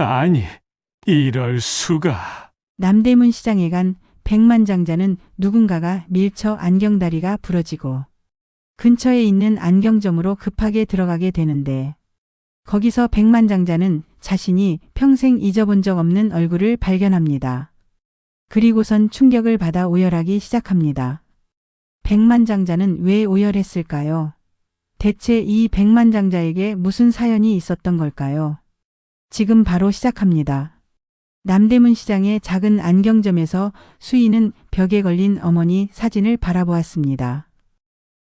아니, 이럴 수가. 남대문 시장에 간 백만장자는 누군가가 밀쳐 안경다리가 부러지고 근처에 있는 안경점으로 급하게 들어가게 되는데 거기서 백만장자는 자신이 평생 잊어본 적 없는 얼굴을 발견합니다. 그리고선 충격을 받아 오열하기 시작합니다. 백만장자는 왜 오열했을까요? 대체 이 백만장자에게 무슨 사연이 있었던 걸까요? 지금 바로 시작합니다. 남대문 시장의 작은 안경점에서 수희는 벽에 걸린 어머니 사진을 바라보았습니다.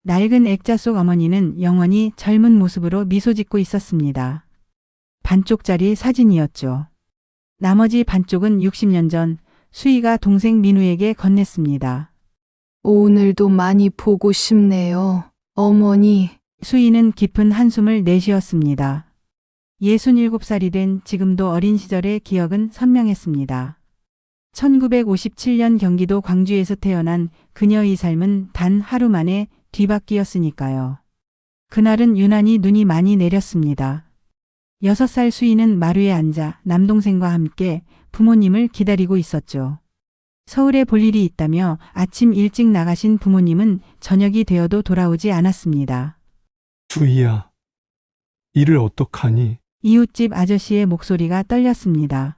낡은 액자 속 어머니는 영원히 젊은 모습으로 미소 짓고 있었습니다. 반쪽짜리 사진이었죠. 나머지 반쪽은 60년 전 수희가 동생 민우에게 건넸습니다. 오늘도 많이 보고 싶네요, 어머니. 수희는 깊은 한숨을 내쉬었습니다. 67살이 된 지금도 어린 시절의 기억은 선명했습니다. 1957년 경기도 광주에서 태어난 그녀의 삶은 단 하루 만에 뒤바뀌었으니까요. 그날은 유난히 눈이 많이 내렸습니다. 6살 수희는 마루에 앉아 남동생과 함께 부모님을 기다리고 있었죠. 서울에 볼 일이 있다며 아침 일찍 나가신 부모님은 저녁이 되어도 돌아오지 않았습니다. 수희야, 이를 어떡하니? 이웃집 아저씨의 목소리가 떨렸습니다.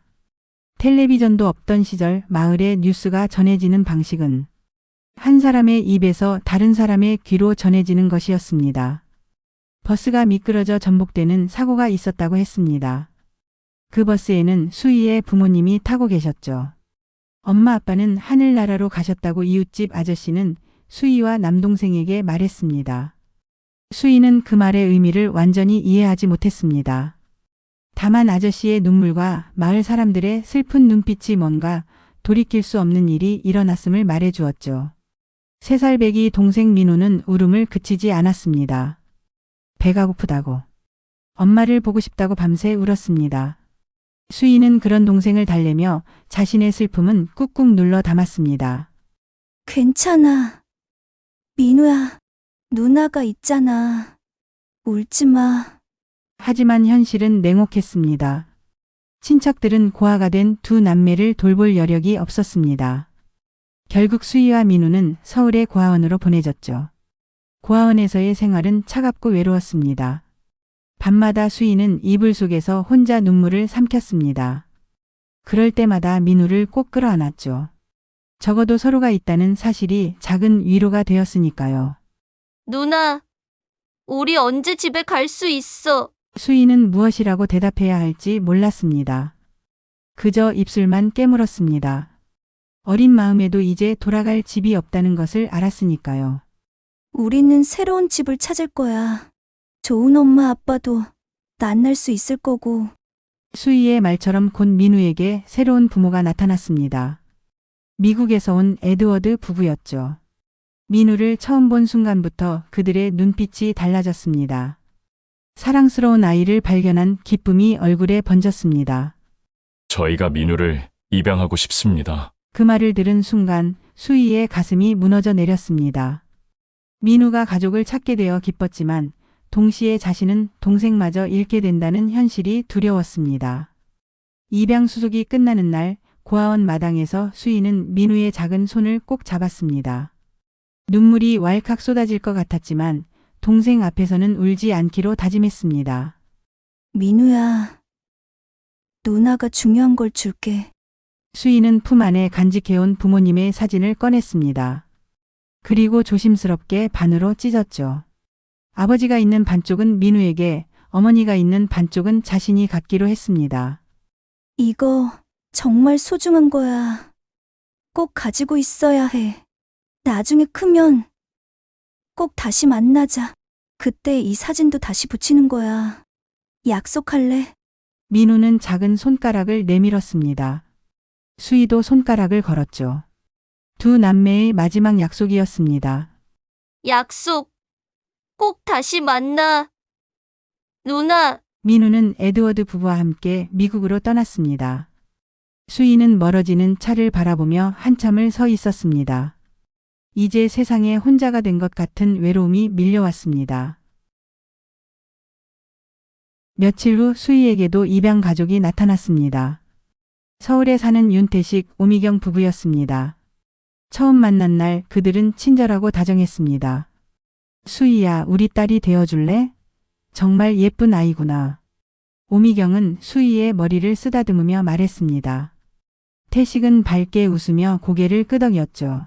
텔레비전도 없던 시절 마을에 뉴스가 전해지는 방식은 한 사람의 입에서 다른 사람의 귀로 전해지는 것이었습니다. 버스가 미끄러져 전복되는 사고가 있었다고 했습니다. 그 버스에는 수희의 부모님이 타고 계셨죠. 엄마 아빠는 하늘나라로 가셨다고 이웃집 아저씨는 수희와 남동생에게 말했습니다. 수희는 그 말의 의미를 완전히 이해하지 못했습니다. 다만 아저씨의 눈물과 마을 사람들의 슬픈 눈빛이 뭔가 돌이킬 수 없는 일이 일어났음을 말해주었죠. 3살 배기 동생 민우는 울음을 그치지 않았습니다. 배가 고프다고, 엄마를 보고 싶다고 밤새 울었습니다. 수희는 그런 동생을 달래며 자신의 슬픔은 꾹꾹 눌러 담았습니다. 괜찮아. 민우야, 누나가 있잖아. 울지 마. 하지만 현실은 냉혹했습니다. 친척들은 고아가 된 두 남매를 돌볼 여력이 없었습니다. 결국 수희와 민우는 서울의 고아원으로 보내졌죠. 고아원에서의 생활은 차갑고 외로웠습니다. 밤마다 수희는 이불 속에서 혼자 눈물을 삼켰습니다. 그럴 때마다 민우를 꼭 끌어안았죠. 적어도 서로가 있다는 사실이 작은 위로가 되었으니까요. 누나, 우리 언제 집에 갈 수 있어? 수희는 무엇이라고 대답해야 할지 몰랐습니다. 그저 입술만 깨물었습니다. 어린 마음에도 이제 돌아갈 집이 없다는 것을 알았으니까요. 우리는 새로운 집을 찾을 거야. 좋은 엄마 아빠도 만날 수 있을 거고. 수희의 말처럼 곧 민우에게 새로운 부모가 나타났습니다. 미국에서 온 에드워드 부부였죠. 민우를 처음 본 순간부터 그들의 눈빛이 달라졌습니다. 사랑스러운 아이를 발견한 기쁨이 얼굴에 번졌습니다. 저희가 민우를 입양하고 싶습니다. 그 말을 들은 순간 수희의 가슴이 무너져 내렸습니다. 민우가 가족을 찾게 되어 기뻤지만 동시에 자신은 동생마저 잃게 된다는 현실이 두려웠습니다. 입양 수속이 끝나는 날 고아원 마당에서 수희는 민우의 작은 손을 꼭 잡았습니다. 눈물이 왈칵 쏟아질 것 같았지만 동생 앞에서는 울지 않기로 다짐했습니다. 민우야, 누나가 중요한 걸 줄게. 수희는 품 안에 간직해온 부모님의 사진을 꺼냈습니다. 그리고 조심스럽게 반으로 찢었죠. 아버지가 있는 반쪽은 민우에게, 어머니가 있는 반쪽은 자신이 갖기로 했습니다. 이거 정말 소중한 거야. 꼭 가지고 있어야 해. 나중에 크면 꼭 다시 만나자. 그때 이 사진도 다시 붙이는 거야. 약속할래? 민우는 작은 손가락을 내밀었습니다. 수희도 손가락을 걸었죠. 두 남매의 마지막 약속이었습니다. 약속. 꼭 다시 만나. 누나. 민우는 에드워드 부부와 함께 미국으로 떠났습니다. 수희는 멀어지는 차를 바라보며 한참을 서 있었습니다. 이제 세상에 혼자가 된 것 같은 외로움이 밀려왔습니다. 며칠 후 수희에게도 입양 가족이 나타났습니다. 서울에 사는 윤태식, 오미경 부부였습니다. 처음 만난 날 그들은 친절하고 다정했습니다. 수희야, 우리 딸이 되어줄래? 정말 예쁜 아이구나. 오미경은 수희의 머리를 쓰다듬으며 말했습니다. 태식은 밝게 웃으며 고개를 끄덕였죠.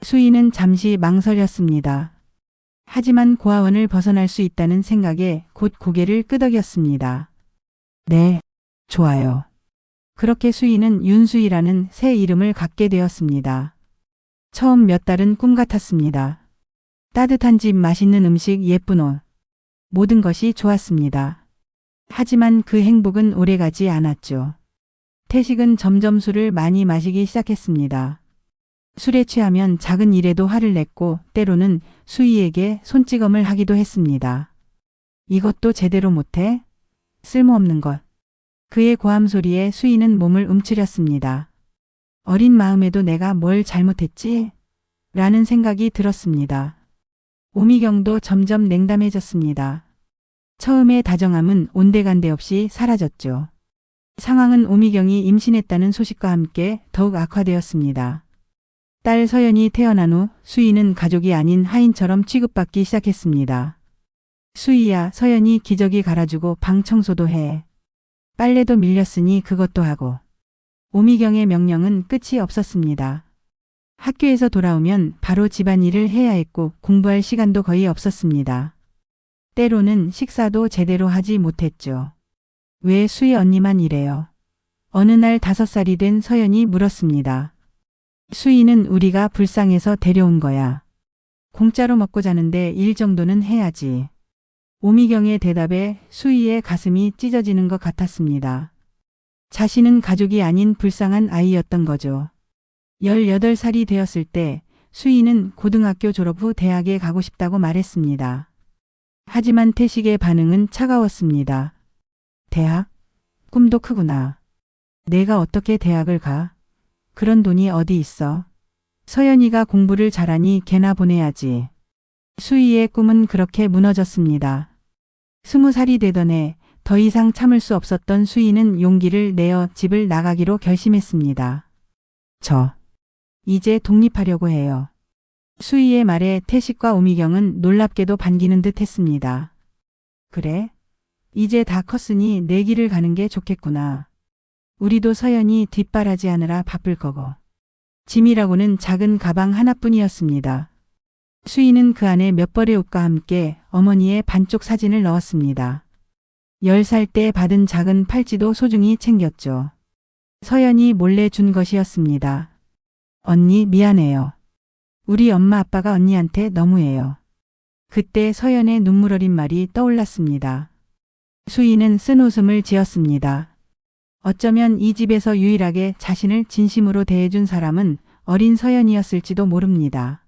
수희는 잠시 망설였습니다. 하지만 고아원을 벗어날 수 있다는 생각에 곧 고개를 끄덕였습니다. 네, 좋아요. 그렇게 수희는 윤수희라는 새 이름을 갖게 되었습니다. 처음 몇 달은 꿈 같았습니다. 따뜻한 집, 맛있는 음식, 예쁜 옷. 모든 것이 좋았습니다. 하지만 그 행복은 오래가지 않았죠. 태식은 점점 술을 많이 마시기 시작했습니다. 술에 취하면 작은 일에도 화를 냈고 때로는 수희에게 손찌검을 하기도 했습니다. 이것도 제대로 못해? 쓸모없는 것. 그의 고함 소리에 수희는 몸을 움츠렸습니다. 어린 마음에도 내가 뭘 잘못했지? 라는 생각이 들었습니다. 오미경도 점점 냉담해졌습니다. 처음의 다정함은 온데간데 없이 사라졌죠. 상황은 오미경이 임신했다는 소식과 함께 더욱 악화되었습니다. 딸 서연이 태어난 후 수희는 가족이 아닌 하인처럼 취급받기 시작했습니다. 수희야, 서연이 기저귀 갈아주고 방 청소도 해. 빨래도 밀렸으니 그것도 하고. 오미경의 명령은 끝이 없었습니다. 학교에서 돌아오면 바로 집안일을 해야 했고 공부할 시간도 거의 없었습니다. 때로는 식사도 제대로 하지 못했죠. 왜 수희 언니만 이래요? 어느 날 5살이 된 서연이 물었습니다. 수희는 우리가 불쌍해서 데려온 거야. 공짜로 먹고 자는데 일 정도는 해야지. 오미경의 대답에 수희의 가슴이 찢어지는 것 같았습니다. 자신은 가족이 아닌 불쌍한 아이였던 거죠. 18살이 되었을 때 수희는 고등학교 졸업 후 대학에 가고 싶다고 말했습니다. 하지만 태식의 반응은 차가웠습니다. 대학? 꿈도 크구나. 내가 어떻게 대학을 가? 그런 돈이 어디 있어? 서연이가 공부를 잘하니 걔나 보내야지. 수희의 꿈은 그렇게 무너졌습니다. 20살이 되던 해 더 이상 참을 수 없었던 수희는 용기를 내어 집을 나가기로 결심했습니다. 이제 독립하려고 해요. 수희의 말에 태식과 오미경은 놀랍게도 반기는 듯 했습니다. 그래? 이제 다 컸으니 내 길을 가는 게 좋겠구나. 우리도 서연이 뒷바라지하느라 바쁠 거고. 짐이라고는 작은 가방 하나뿐이었습니다. 수희는 그 안에 몇 벌의 옷과 함께 어머니의 반쪽 사진을 넣었습니다. 10살 때 받은 작은 팔찌도 소중히 챙겼죠. 서연이 몰래 준 것이었습니다. 언니 미안해요. 우리 엄마 아빠가 언니한테 너무해요. 그때 서연의 눈물 어린 말이 떠올랐습니다. 수희는 쓴 웃음을 지었습니다. 어쩌면 이 집에서 유일하게 자신을 진심으로 대해준 사람은 어린 서연이었을지도 모릅니다.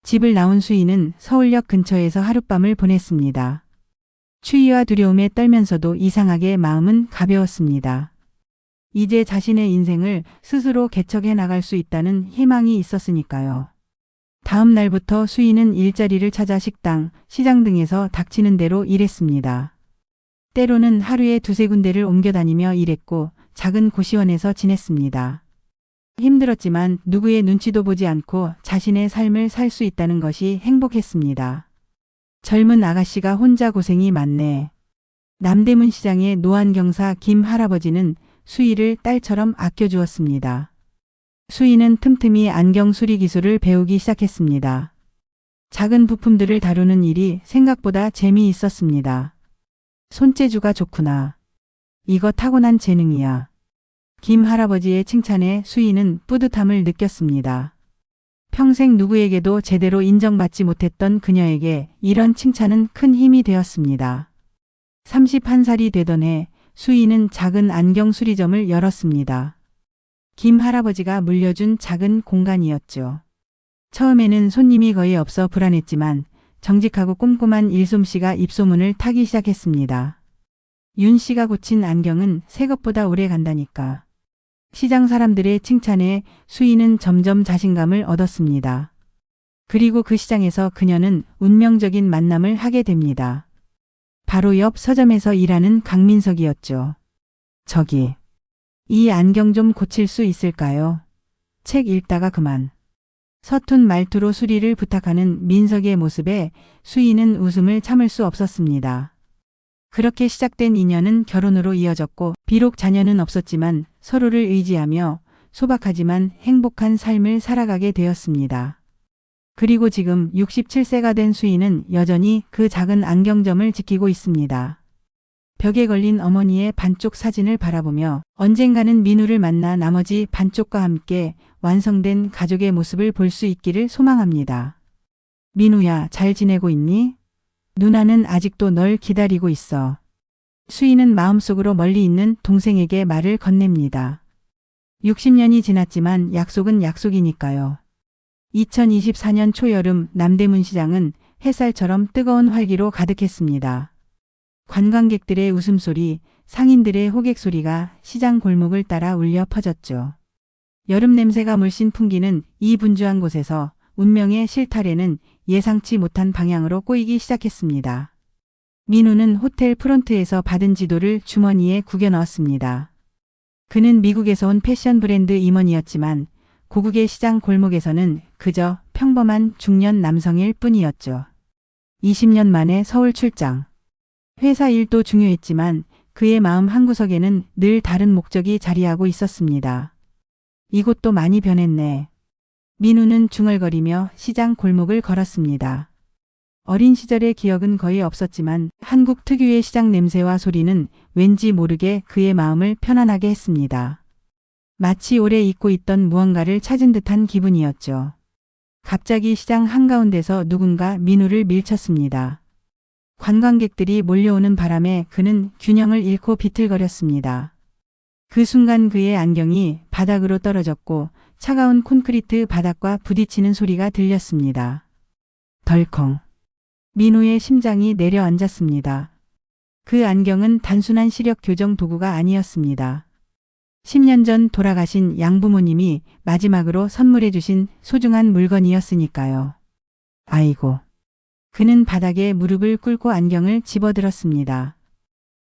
집을 나온 수희는 서울역 근처에서 하룻밤을 보냈습니다. 추위와 두려움에 떨면서도 이상하게 마음은 가벼웠습니다. 이제 자신의 인생을 스스로 개척해 나갈 수 있다는 희망이 있었으니까요. 다음 날부터 수희는 일자리를 찾아 식당, 시장 등에서 닥치는 대로 일했습니다. 때로는 하루에 2-3군데를 옮겨 다니며 일했고 작은 고시원에서 지냈습니다. 힘들었지만 누구의 눈치도 보지 않고 자신의 삶을 살 수 있다는 것이 행복했습니다. 젊은 아가씨가 혼자 고생이 많네. 남대문 시장의 노안경사 김 할아버지는 수희를 딸처럼 아껴주었습니다. 수희는 틈틈이 안경 수리 기술을 배우기 시작했습니다. 작은 부품들을 다루는 일이 생각보다 재미있었습니다. 손재주가 좋구나. 이거 타고난 재능이야. 김 할아버지의 칭찬에 수희는 뿌듯함을 느꼈습니다. 평생 누구에게도 제대로 인정받지 못했던 그녀에게 이런 칭찬은 큰 힘이 되었습니다. 31살이 되던 해 수희는 작은 안경 수리점을 열었습니다. 김 할아버지가 물려준 작은 공간이었죠. 처음에는 손님이 거의 없어 불안했지만 정직하고 꼼꼼한 일솜씨가 입소문을 타기 시작했습니다. 윤 씨가 고친 안경은 새 것보다 오래 간다니까. 시장 사람들의 칭찬에 수희는 점점 자신감을 얻었습니다. 그리고 그 시장에서 그녀는 운명적인 만남을 하게 됩니다. 바로 옆 서점에서 일하는 강민석이었죠. 저기, 이 안경 좀 고칠 수 있을까요? 책 읽다가 그만. 서툰 말투로 수리를 부탁하는 민석의 모습에 수희는 웃음을 참을 수 없었습니다. 그렇게 시작된 인연은 결혼으로 이어졌고 비록 자녀는 없었지만 서로를 의지하며 소박하지만 행복한 삶을 살아가게 되었습니다. 그리고 지금 67세가 된 수희는 여전히 그 작은 안경점을 지키고 있습니다. 벽에 걸린 어머니의 반쪽 사진을 바라보며 언젠가는 민우를 만나 나머지 반쪽과 함께 완성된 가족의 모습을 볼 수 있기를 소망합니다. 민우야, 잘 지내고 있니? 누나는 아직도 널 기다리고 있어. 수희는 마음속으로 멀리 있는 동생에게 말을 건넵니다. 60년이 지났지만 약속은 약속이니까요. 2024년 초여름 남대문 시장은 햇살처럼 뜨거운 활기로 가득했습니다. 관광객들의 웃음소리, 상인들의 호객소리가 시장 골목을 따라 울려 퍼졌죠. 여름 냄새가 물씬 풍기는 이 분주한 곳에서 운명의 실타래는 예상치 못한 방향으로 꼬이기 시작했습니다. 민우는 호텔 프론트에서 받은 지도를 주머니에 구겨 넣었습니다. 그는 미국에서 온 패션 브랜드 임원이었지만 고국의 시장 골목에서는 그저 평범한 중년 남성일 뿐이었죠. 20년 만에 서울 출장. 회사 일도 중요했지만 그의 마음 한구석에는 늘 다른 목적이 자리하고 있었습니다. 이곳도 많이 변했네. 민우는 중얼거리며 시장 골목을 걸었습니다. 어린 시절의 기억은 거의 없었지만 한국 특유의 시장 냄새와 소리는 왠지 모르게 그의 마음을 편안하게 했습니다. 마치 오래 잊고 있던 무언가를 찾은 듯한 기분이었죠. 갑자기 시장 한가운데서 누군가 민우를 밀쳤습니다. 관광객들이 몰려오는 바람에 그는 균형을 잃고 비틀거렸습니다. 그 순간 그의 안경이 바닥으로 떨어졌고 차가운 콘크리트 바닥과 부딪히는 소리가 들렸습니다. 덜컹. 민우의 심장이 내려앉았습니다. 그 안경은 단순한 시력 교정 도구가 아니었습니다. 10년 전 돌아가신 양부모님이 마지막으로 선물해 주신 소중한 물건이었으니까요. 아이고. 그는 바닥에 무릎을 꿇고 안경을 집어들었습니다.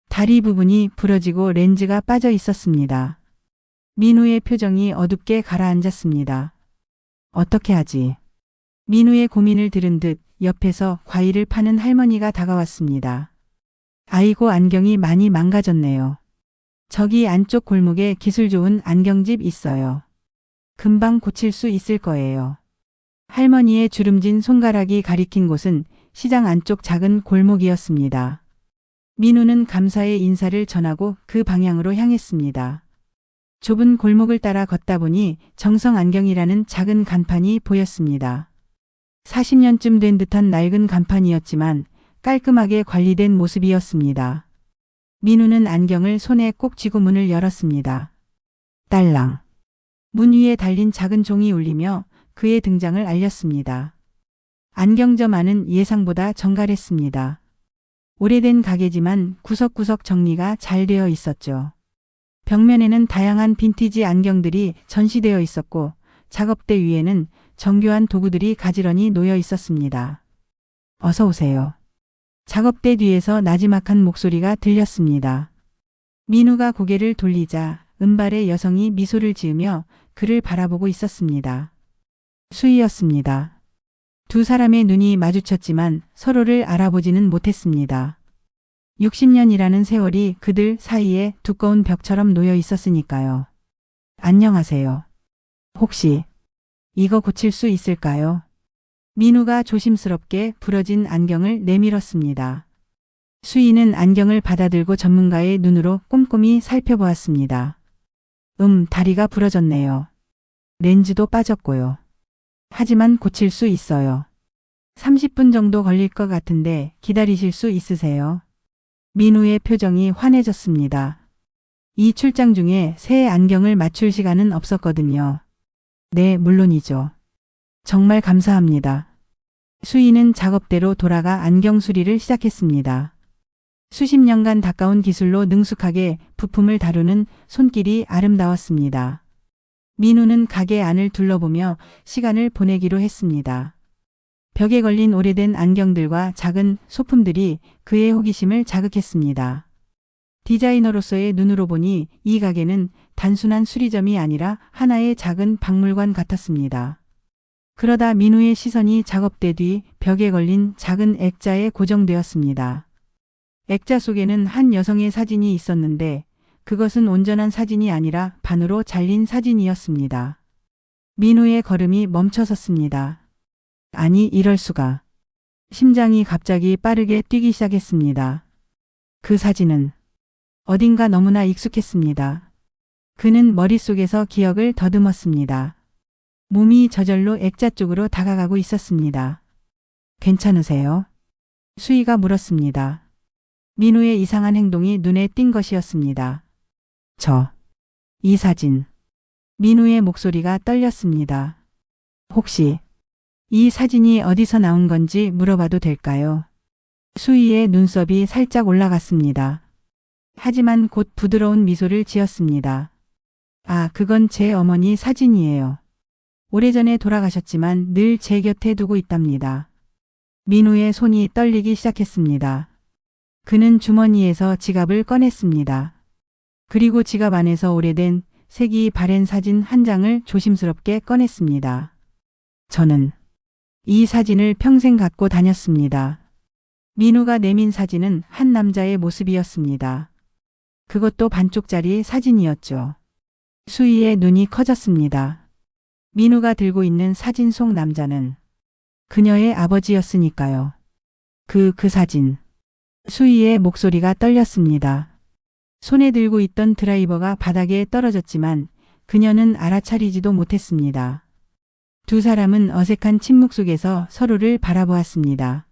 다리 부분이 부러지고 렌즈가 빠져 있었습니다. 민우의 표정이 어둡게 가라앉았습니다. 어떻게 하지? 민우의 고민을 들은 듯 옆에서 과일을 파는 할머니가 다가왔습니다. 아이고, 안경이 많이 망가졌네요. 저기 안쪽 골목에 기술 좋은 안경집 있어요. 금방 고칠 수 있을 거예요. 할머니의 주름진 손가락이 가리킨 곳은 시장 안쪽 작은 골목이었습니다. 민우는 감사의 인사를 전하고 그 방향으로 향했습니다. 좁은 골목을 따라 걷다 보니 정성 안경이라는 작은 간판이 보였습니다. 40년쯤 된 듯한 낡은 간판이었지만 깔끔하게 관리된 모습이었습니다. 민우는 안경을 손에 꼭 쥐고 문을 열었습니다. 딸랑. 문 위에 달린 작은 종이 울리며 그의 등장을 알렸습니다. 안경점 안은 예상보다 정갈했습니다. 오래된 가게지만 구석구석 정리가 잘 되어 있었죠. 벽면에는 다양한 빈티지 안경들이 전시되어 있었고 작업대 위에는 정교한 도구들이 가지런히 놓여 있었습니다. 어서 오세요. 작업대 뒤에서 나지막한 목소리가 들렸습니다. 민우가 고개를 돌리자 은발의 여성이 미소를 지으며 그를 바라보고 있었습니다. 수희였습니다. 두 사람의 눈이 마주쳤지만 서로를 알아보지는 못했습니다. 60년이라는 세월이 그들 사이에 두꺼운 벽처럼 놓여 있었으니까요. 안녕하세요. 혹시 이거 고칠 수 있을까요? 민우가 조심스럽게 부러진 안경을 내밀었습니다. 수희는 안경을 받아들고 전문가의 눈으로 꼼꼼히 살펴보았습니다. 다리가 부러졌네요. 렌즈도 빠졌고요. 하지만 고칠 수 있어요. 30분 정도 걸릴 것 같은데 기다리실 수 있으세요? 민우의 표정이 환해졌습니다. 이 출장 중에 새 안경을 맞출 시간은 없었거든요. 네, 물론이죠. 정말 감사합니다. 수희는 작업대로 돌아가 안경 수리를 시작했습니다. 수십 년간 가까운 기술로 능숙하게 부품을 다루는 손길이 아름다웠습니다. 민우는 가게 안을 둘러보며 시간을 보내기로 했습니다. 벽에 걸린 오래된 안경들과 작은 소품들이 그의 호기심을 자극했습니다. 디자이너로서의 눈으로 보니 이 가게는 단순한 수리점이 아니라 하나의 작은 박물관 같았습니다. 그러다 민우의 시선이 작업대 뒤 벽에 걸린 작은 액자에 고정되었습니다. 액자 속에는 한 여성의 사진이 있었는데 그것은 온전한 사진이 아니라 반으로 잘린 사진이었습니다. 민우의 걸음이 멈춰섰습니다. 아니, 이럴 수가. 심장이 갑자기 빠르게 뛰기 시작했습니다. 그 사진은 어딘가 너무나 익숙했습니다. 그는 머릿속에서 기억을 더듬었습니다. 몸이 저절로 액자 쪽으로 다가가고 있었습니다. 괜찮으세요? 수희가 물었습니다. 민우의 이상한 행동이 눈에 띈 것이었습니다. 이 사진. 민우의 목소리가 떨렸습니다. 혹시 이 사진이 어디서 나온 건지 물어봐도 될까요? 수희의 눈썹이 살짝 올라갔습니다. 하지만 곧 부드러운 미소를 지었습니다. 아, 그건 제 어머니 사진이에요. 오래전에 돌아가셨지만 늘 제 곁에 두고 있답니다. 민우의 손이 떨리기 시작했습니다. 그는 주머니에서 지갑을 꺼냈습니다. 그리고 지갑 안에서 오래된 색이 바랜 사진 한 장을 조심스럽게 꺼냈습니다. 저는 이 사진을 평생 갖고 다녔습니다. 민우가 내민 사진은 한 남자의 모습이었습니다. 그것도 반쪽짜리 사진이었죠. 수희의 눈이 커졌습니다. 민우가 들고 있는 사진 속 남자는 그녀의 아버지였으니까요. 그 사진. 수희의 목소리가 떨렸습니다. 손에 들고 있던 드라이버가 바닥에 떨어졌지만 그녀는 알아차리지도 못했습니다. 두 사람은 어색한 침묵 속에서 서로를 바라보았습니다.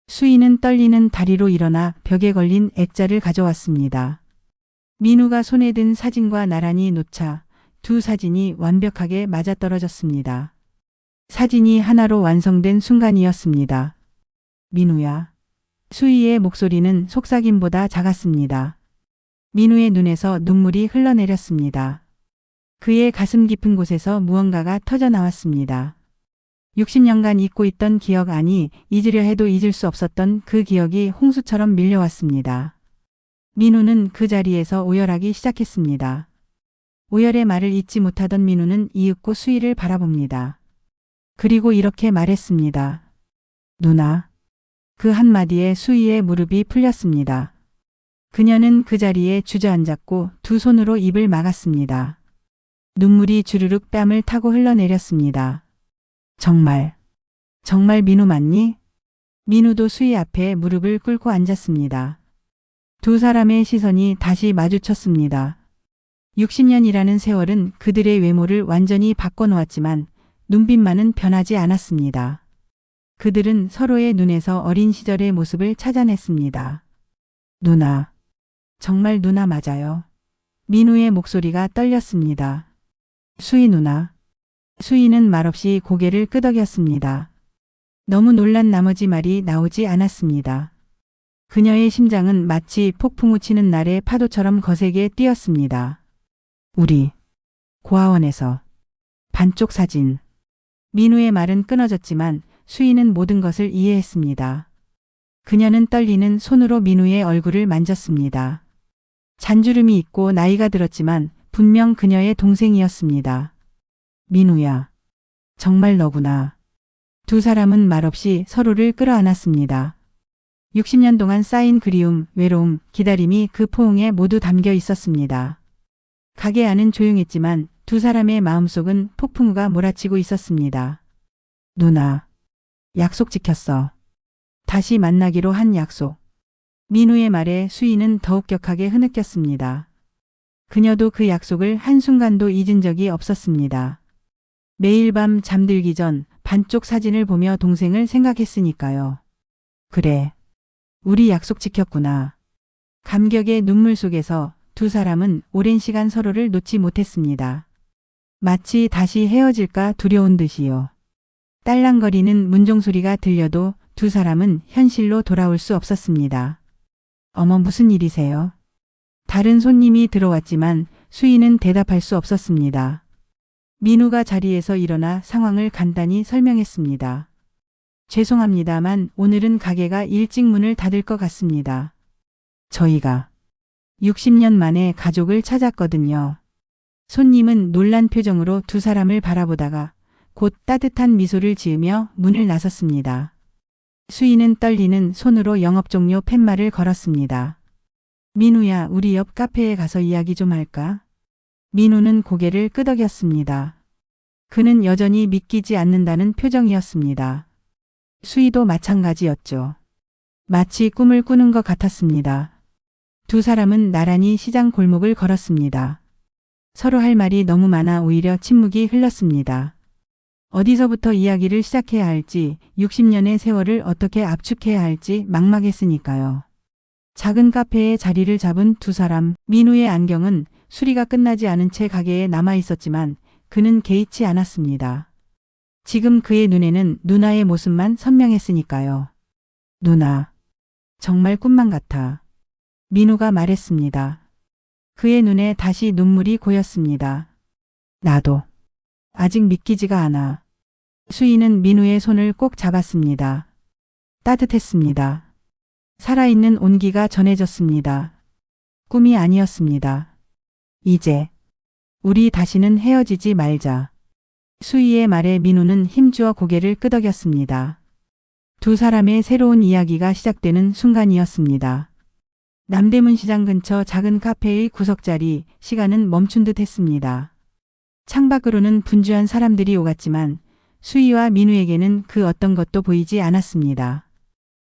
수희는 떨리는 다리로 일어나 벽에 걸린 액자를 가져왔습니다. 민우가 손에 든 사진과 나란히 놓자 두 사진이 완벽하게 맞아떨어졌습니다. 사진이 하나로 완성된 순간이었습니다. 민우야. 수희의 목소리는 속삭임보다 작았습니다. 민우의 눈에서 눈물이 흘러내렸습니다. 그의 가슴 깊은 곳에서 무언가가 터져나왔습니다. 60년간 잊고 있던 기억, 아니 잊으려 해도 잊을 수 없었던 그 기억이 홍수처럼 밀려왔습니다. 민우는 그 자리에서 오열하기 시작했습니다. 오열의 말을 잇지 못하던 민우는 이윽고 수희를 바라봅니다. 그리고 이렇게 말했습니다. 누나. 그 한마디에 수희의 무릎이 풀렸습니다. 그녀는 그 자리에 주저앉았고 두 손으로 입을 막았습니다. 눈물이 주르륵 뺨을 타고 흘러내렸습니다. 정말 민우 맞니? 민우도 수희 앞에 무릎을 꿇고 앉았습니다. 두 사람의 시선이 다시 마주쳤습니다. 60년이라는 세월은 그들의 외모를 완전히 바꿔놓았지만 눈빛만은 변하지 않았습니다. 그들은 서로의 눈에서 어린 시절의 모습을 찾아냈습니다. 누나. 정말 누나 맞아요. 민우의 목소리가 떨렸습니다. 수희 누나. 수희는 말없이 고개를 끄덕였습니다. 너무 놀란 나머지 말이 나오지 않았습니다. 그녀의 심장은 마치 폭풍우 치는 날의 파도처럼 거세게 뛰었습니다. 우리 고아원에서 반쪽 사진. 민우의 말은 끊어졌지만 수희는 모든 것을 이해했습니다. 그녀는 떨리는 손으로 민우의 얼굴을 만졌습니다. 잔주름이 있고 나이가 들었지만 분명 그녀의 동생이었습니다. 민우야. 정말 너구나. 두 사람은 말없이 서로를 끌어안았습니다. 60년 동안 쌓인 그리움, 외로움, 기다림이 그 포옹에 모두 담겨 있었습니다. 가게 안은 조용했지만 두 사람의 마음속은 폭풍우가 몰아치고 있었습니다. 누나. 약속 지켰어. 다시 만나기로 한 약속. 민우의 말에 수희는 더욱 격하게 흐느꼈습니다. 그녀도 그 약속을 한순간도 잊은 적이 없었습니다. 매일 밤 잠들기 전 반쪽 사진을 보며 동생을 생각했으니까요. 그래. 우리 약속 지켰구나. 감격의 눈물 속에서 두 사람은 오랜 시간 서로를 놓지 못했습니다. 마치 다시 헤어질까 두려운 듯이요. 딸랑거리는 문종소리가 들려도 두 사람은 현실로 돌아올 수 없었습니다. 어머, 무슨 일이세요? 다른 손님이 들어왔지만 수희는 대답할 수 없었습니다. 민우가 자리에서 일어나 상황을 간단히 설명했습니다. 죄송합니다만 오늘은 가게가 일찍 문을 닫을 것 같습니다. 저희가 60년 만에 가족을 찾았거든요. 손님은 놀란 표정으로 두 사람을 바라보다가 곧 따뜻한 미소를 지으며 문을 나섰습니다. 수희는 떨리는 손으로 영업 종료 팻말을 걸었습니다. 민우야, 우리 옆 카페에 가서 이야기 좀 할까? 민우는 고개를 끄덕였습니다. 그는 여전히 믿기지 않는다는 표정이었습니다. 수희도 마찬가지였죠. 마치 꿈을 꾸는 것 같았습니다. 두 사람은 나란히 시장 골목을 걸었습니다. 서로 할 말이 너무 많아 오히려 침묵이 흘렀습니다. 어디서부터 이야기를 시작해야 할지, 60년의 세월을 어떻게 압축해야 할지 막막했으니까요. 작은 카페에 자리를 잡은 두 사람, 민우의 안경은 수리가 끝나지 않은 채 가게에 남아 있었지만 그는 개의치 않았습니다. 지금 그의 눈에는 누나의 모습만 선명했으니까요. 누나, 정말 꿈만 같아. 민우가 말했습니다. 그의 눈에 다시 눈물이 고였습니다. 나도. 아직 믿기지가 않아. 수희는 민우의 손을 꼭 잡았습니다. 따뜻했습니다. 살아있는 온기가 전해졌습니다. 꿈이 아니었습니다. 이제 우리 다시는 헤어지지 말자. 수희의 말에 민우는 힘주어 고개를 끄덕였습니다. 두 사람의 새로운 이야기가 시작되는 순간이었습니다. 남대문 시장 근처 작은 카페의 구석자리, 시간은 멈춘 듯 했습니다. 창밖으로는 분주한 사람들이 오갔지만 수희와 민우에게는 그 어떤 것도 보이지 않았습니다.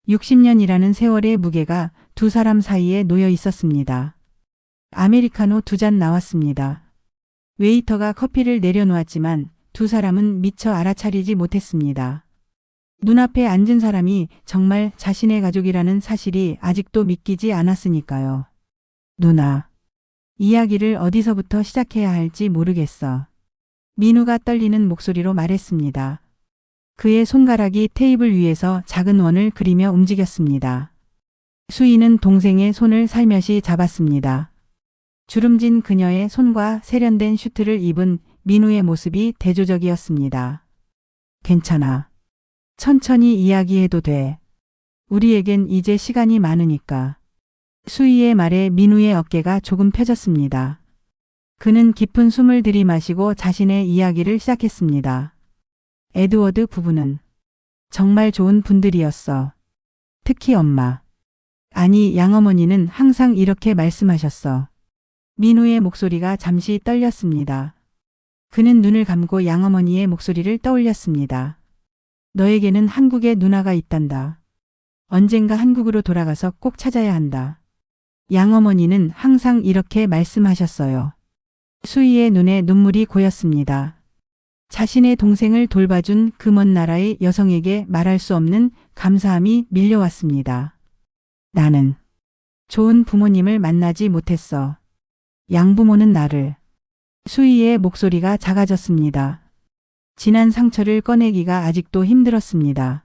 60년이라는 세월의 무게가 두 사람 사이에 놓여 있었습니다. 아메리카노 2잔 나왔습니다. 웨이터가 커피를 내려놓았지만 두 사람은 미처 알아차리지 못했습니다. 눈앞에 앉은 사람이 정말 자신의 가족이라는 사실이 아직도 믿기지 않았으니까요. 누나, 이야기를 어디서부터 시작해야 할지 모르겠어. 민우가 떨리는 목소리로 말했습니다. 그의 손가락이 테이블 위에서 작은 원을 그리며 움직였습니다. 수희는 동생의 손을 살며시 잡았습니다. 주름진 그녀의 손과 세련된 슈트를 입은 민우의 모습이 대조적이었습니다. 괜찮아. 천천히 이야기해도 돼. 우리에겐 이제 시간이 많으니까. 수희의 말에 민우의 어깨가 조금 펴졌습니다. 그는 깊은 숨을 들이마시고 자신의 이야기를 시작했습니다. 에드워드 부부는 정말 좋은 분들이었어. 특히 엄마. 아니, 양어머니는 항상 이렇게 말씀하셨어. 민우의 목소리가 잠시 떨렸습니다. 그는 눈을 감고 양어머니의 목소리를 떠올렸습니다. 너에게는 한국의 누나가 있단다. 언젠가 한국으로 돌아가서 꼭 찾아야 한다. 양어머니는 항상 이렇게 말씀하셨어요. 수희의 눈에 눈물이 고였습니다. 자신의 동생을 돌봐준 그 먼 나라의 여성에게 말할 수 없는 감사함이 밀려왔습니다. 나는 좋은 부모님을 만나지 못했어. 양부모는 나를. 수희의 목소리가 작아졌습니다. 지난 상처를 꺼내기가 아직도 힘들었습니다.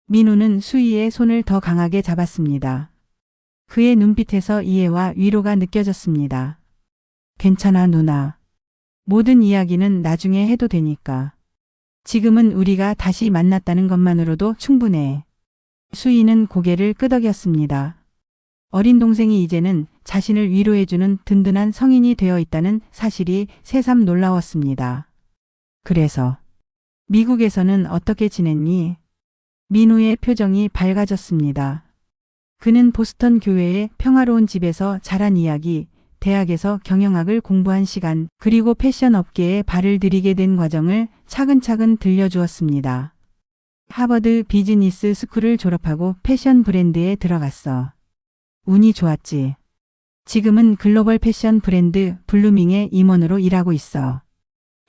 민우는 수희의 손을 더 강하게 잡았습니다. 그의 눈빛에서 이해와 위로가 느껴졌습니다. 괜찮아, 누나. 모든 이야기는 나중에 해도 되니까. 지금은 우리가 다시 만났다는 것만으로도 충분해. 수희는 고개를 끄덕였습니다. 어린 동생이 이제는 자신을 위로해주는 든든한 성인이 되어 있다는 사실이 새삼 놀라웠습니다. 그래서 미국에서는 어떻게 지냈니? 민우의 표정이 밝아졌습니다. 그는 보스턴 교회의 평화로운 집에서 자란 이야기, 대학에서 경영학을 공부한 시간, 그리고 패션 업계에 발을 들이게 된 과정을 차근차근 들려주었습니다. 하버드 비즈니스 스쿨을 졸업하고 패션 브랜드에 들어갔어. 운이 좋았지. 지금은 글로벌 패션 브랜드 블루밍의 임원으로 일하고 있어.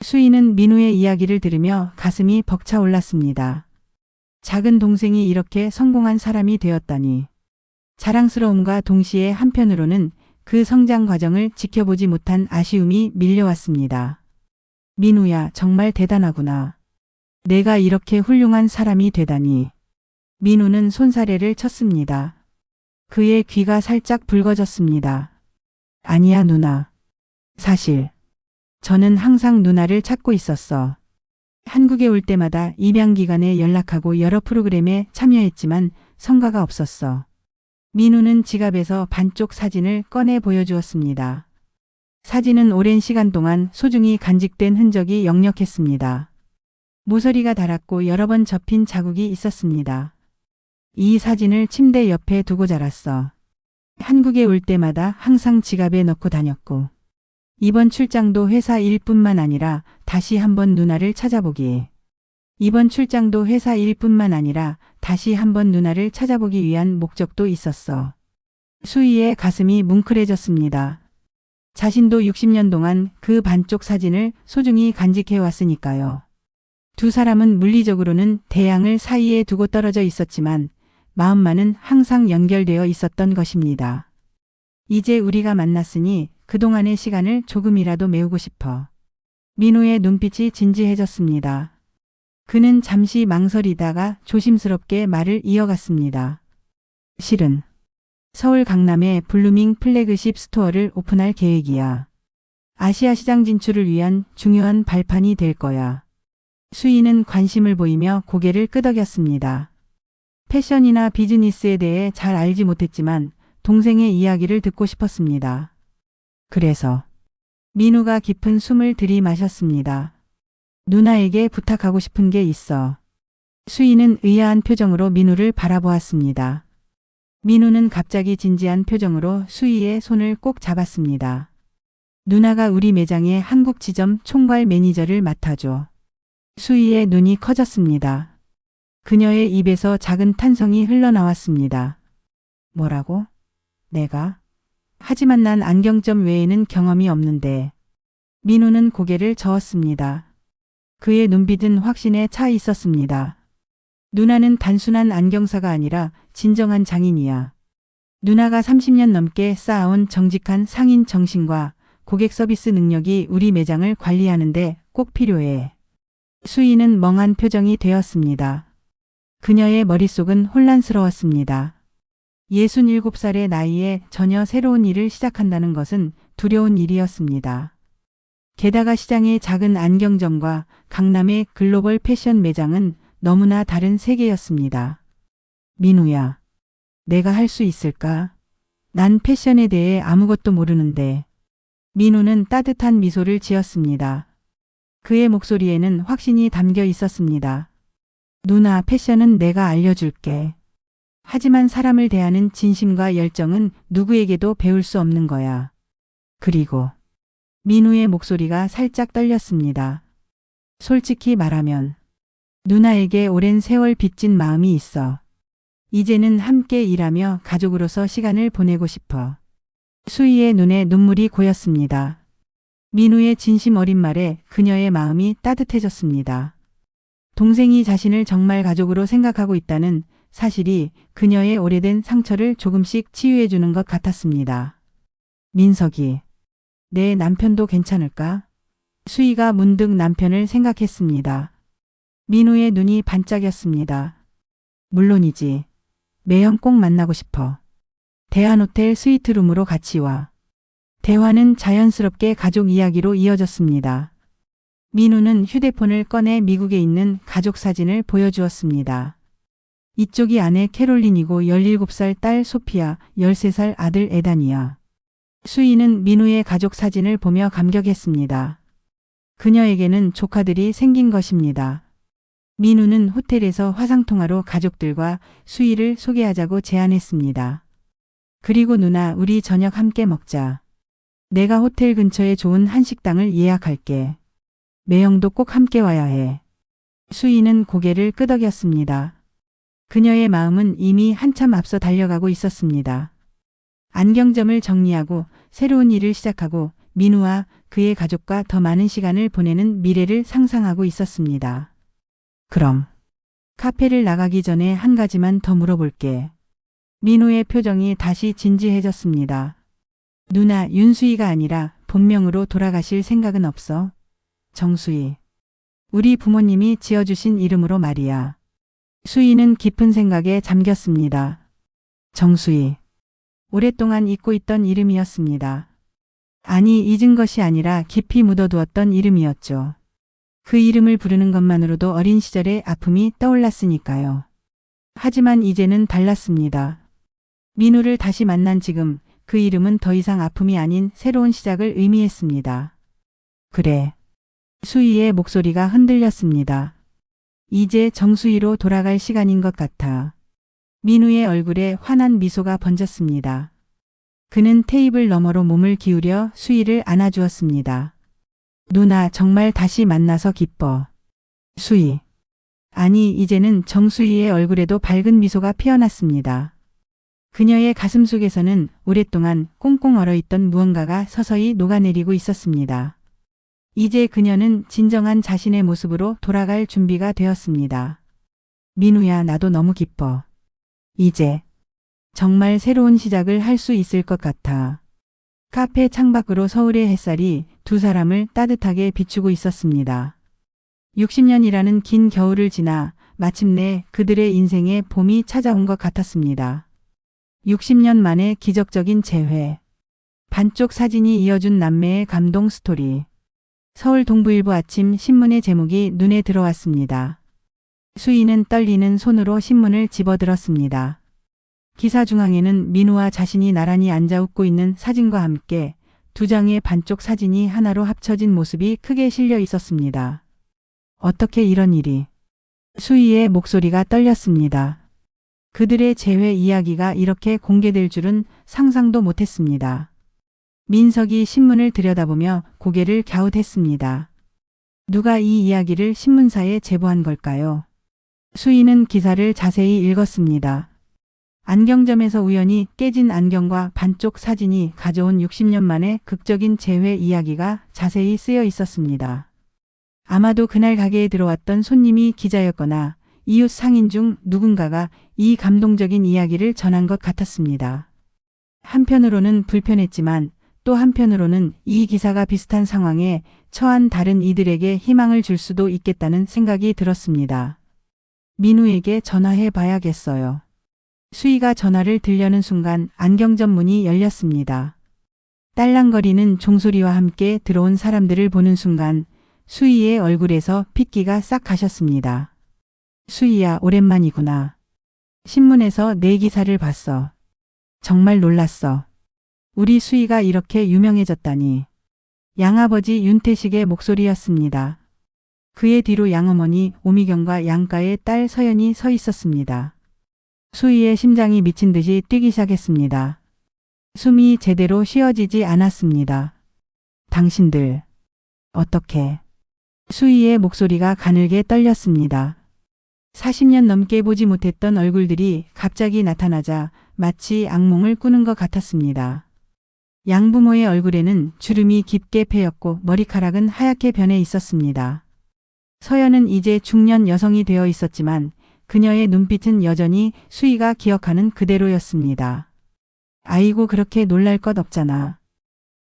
수희는 민우의 이야기를 들으며 가슴이 벅차올랐습니다. 작은 동생이 이렇게 성공한 사람이 되었다니. 자랑스러움과 동시에 한편으로는 그 성장 과정을 지켜보지 못한 아쉬움이 밀려왔습니다. 민우야, 정말 대단하구나. 내가 이렇게 훌륭한 사람이 되다니. 민우는 손사래를 쳤습니다. 그의 귀가 살짝 붉어졌습니다. 아니야, 누나. 사실 저는 항상 누나를 찾고 있었어. 한국에 올 때마다 입양기관에 연락하고 여러 프로그램에 참여했지만 성과가 없었어. 민우는 지갑에서 반쪽 사진을 꺼내 보여주었습니다. 사진은 오랜 시간 동안 소중히 간직된 흔적이 역력했습니다. 모서리가 닳았고 여러 번 접힌 자국이 있었습니다. 이 사진을 침대 옆에 두고 자랐어. 한국에 올 때마다 항상 지갑에 넣고 다녔고 이번 출장도 회사 일뿐만 아니라 다시 한번 누나를 찾아보기. 이번 출장도 회사 일뿐만 아니라 다시 한번 누나를 찾아보기 위한 목적도 있었어. 수희의 가슴이 뭉클해졌습니다. 자신도 60년 동안 그 반쪽 사진을 소중히 간직해 왔으니까요. 두 사람은 물리적으로는 대양을 사이에 두고 떨어져 있었지만 마음만은 항상 연결되어 있었던 것입니다. 이제 우리가 만났으니 그동안의 시간을 조금이라도 메우고 싶어. 민우의 눈빛이 진지해졌습니다. 그는 잠시 망설이다가 조심스럽게 말을 이어갔습니다. 실은 서울 강남에 블루밍 플래그십 스토어를 오픈할 계획이야. 아시아 시장 진출을 위한 중요한 발판이 될 거야. 수희는 관심을 보이며 고개를 끄덕였습니다. 패션이나 비즈니스에 대해 잘 알지 못했지만 동생의 이야기를 듣고 싶었습니다. 그래서 민우가 깊은 숨을 들이마셨습니다. 누나에게 부탁하고 싶은 게 있어. 수희는 의아한 표정으로 민우를 바라보았습니다. 민우는 갑자기 진지한 표정으로 수희의 손을 꼭 잡았습니다. 누나가 우리 매장의 한국 지점 총괄 매니저를 맡아줘. 수희의 눈이 커졌습니다. 그녀의 입에서 작은 탄성이 흘러나왔습니다. 뭐라고? 내가? 하지만 난 안경점 외에는 경험이 없는데. 민우는 고개를 저었습니다. 그의 눈빛은 확신에 차 있었습니다. 누나는 단순한 안경사가 아니라 진정한 장인이야. 누나가 30년 넘게 쌓아온 정직한 상인 정신과 고객 서비스 능력이 우리 매장을 관리하는데 꼭 필요해. 수희는 멍한 표정이 되었습니다. 그녀의 머릿속은 혼란스러웠습니다. 67살의 나이에 전혀 새로운 일을 시작한다는 것은 두려운 일이었습니다. 게다가 시장의 작은 안경점과 강남의 글로벌 패션 매장은 너무나 다른 세계였습니다. 민우야, 내가 할 수 있을까? 난 패션에 대해 아무것도 모르는데. 민우는 따뜻한 미소를 지었습니다. 그의 목소리에는 확신이 담겨 있었습니다. 누나, 패션은 내가 알려줄게. 하지만 사람을 대하는 진심과 열정은 누구에게도 배울 수 없는 거야. 그리고 민우의 목소리가 살짝 떨렸습니다. 솔직히 말하면 누나에게 오랜 세월 빚진 마음이 있어. 이제는 함께 일하며 가족으로서 시간을 보내고 싶어. 수희의 눈에 눈물이 고였습니다. 민우의 진심 어린 말에 그녀의 마음이 따뜻해졌습니다. 동생이 자신을 정말 가족으로 생각하고 있다는 사실이 그녀의 오래된 상처를 조금씩 치유해 주는 것 같았습니다. 민석이, 내 남편도 괜찮을까? 수희가 문득 남편을 생각했습니다. 민우의 눈이 반짝였습니다. 물론이지. 매형 꼭 만나고 싶어. 대한호텔 스위트룸으로 같이 와. 대화는 자연스럽게 가족 이야기로 이어졌습니다. 민우는 휴대폰을 꺼내 미국에 있는 가족 사진을 보여주었습니다. 이쪽이 아내 캐롤린이고 17살 딸 소피아, 13살 아들 에단이야. 수희는 민우의 가족 사진을 보며 감격했습니다. 그녀에게는 조카들이 생긴 것입니다. 민우는 호텔에서 화상통화로 가족들과 수희를 소개하자고 제안했습니다. 그리고 누나, 우리 저녁 함께 먹자. 내가 호텔 근처에 좋은 한식당을 예약할게. 매형도 꼭 함께 와야 해. 수희는 고개를 끄덕였습니다. 그녀의 마음은 이미 한참 앞서 달려가고 있었습니다. 안경점을 정리하고 새로운 일을 시작하고 민우와 그의 가족과 더 많은 시간을 보내는 미래를 상상하고 있었습니다. 그럼 카페를 나가기 전에 한 가지만 더 물어볼게. 민우의 표정이 다시 진지해졌습니다. 누나, 윤수희가 아니라 본명으로 돌아가실 생각은 없어? 정수희. 우리 부모님이 지어주신 이름으로 말이야. 수희는 깊은 생각에 잠겼습니다. 정수희. 오랫동안 잊고 있던 이름이었습니다. 아니, 잊은 것이 아니라 깊이 묻어두었던 이름이었죠. 그 이름을 부르는 것만으로도 어린 시절의 아픔이 떠올랐으니까요. 하지만 이제는 달랐습니다. 민우를 다시 만난 지금 그 이름은 더 이상 아픔이 아닌 새로운 시작을 의미했습니다. 그래. 수희의 목소리가 흔들렸습니다. 이제 정수희로 돌아갈 시간인 것 같아. 민우의 얼굴에 환한 미소가 번졌습니다. 그는 테이블 너머로 몸을 기울여 수희를 안아주었습니다. 누나, 정말 다시 만나서 기뻐. 수희. 아니, 이제는 정수희의 얼굴에도 밝은 미소가 피어났습니다. 그녀의 가슴 속에서는 오랫동안 꽁꽁 얼어있던 무언가가 서서히 녹아내리고 있었습니다. 이제 그녀는 진정한 자신의 모습으로 돌아갈 준비가 되었습니다. 민우야, 나도 너무 기뻐. 이제 정말 새로운 시작을 할 수 있을 것 같아. 카페 창밖으로 서울의 햇살이 두 사람을 따뜻하게 비추고 있었습니다. 60년이라는 긴 겨울을 지나 마침내 그들의 인생에 봄이 찾아온 것 같았습니다. 60년 만에 기적적인 재회. 반쪽 사진이 이어준 남매의 감동 스토리. 서울 동부일보 아침 신문의 제목이 눈에 들어왔습니다. 수희는 떨리는 손으로 신문을 집어들었습니다. 기사 중앙에는 민우와 자신이 나란히 앉아 웃고 있는 사진과 함께 두 장의 반쪽 사진이 하나로 합쳐진 모습이 크게 실려 있었습니다. 어떻게 이런 일이? 수희의 목소리가 떨렸습니다. 그들의 재회 이야기가 이렇게 공개될 줄은 상상도 못했습니다. 민석이 신문을 들여다보며 고개를 갸웃했습니다. 누가 이 이야기를 신문사에 제보한 걸까요? 수희는 기사를 자세히 읽었습니다. 안경점에서 우연히 깨진 안경과 반쪽 사진이 가져온 60년 만의 극적인 재회 이야기가 자세히 쓰여 있었습니다. 아마도 그날 가게에 들어왔던 손님이 기자였거나 이웃 상인 중 누군가가 이 감동적인 이야기를 전한 것 같았습니다. 한편으로는 불편했지만 또 한편으로는 이 기사가 비슷한 상황에 처한 다른 이들에게 희망을 줄 수도 있겠다는 생각이 들었습니다. 민우에게 전화해 봐야겠어요. 수희가 전화를 들려는 순간 안경점 문이 열렸습니다. 딸랑거리는 종소리와 함께 들어온 사람들을 보는 순간 수희의 얼굴에서 핏기가 싹 가셨습니다. 수희야, 오랜만이구나. 신문에서 내 기사를 봤어. 정말 놀랐어. 우리 수희가 이렇게 유명해졌다니. 양아버지 윤태식의 목소리였습니다. 그의 뒤로 양어머니 오미경과 양가의 딸 서연이 서 있었습니다. 수희의 심장이 미친 듯이 뛰기 시작했습니다. 숨이 제대로 쉬어지지 않았습니다. 당신들, 어떻게? 수희의 목소리가 가늘게 떨렸습니다. 40년 넘게 보지 못했던 얼굴들이 갑자기 나타나자 마치 악몽을 꾸는 것 같았습니다. 양부모의 얼굴에는 주름이 깊게 패였고 머리카락은 하얗게 변해 있었습니다. 서연은 이제 중년 여성이 되어 있었지만 그녀의 눈빛은 여전히 수희가 기억하는 그대로였습니다. 아이고, 그렇게 놀랄 것 없잖아.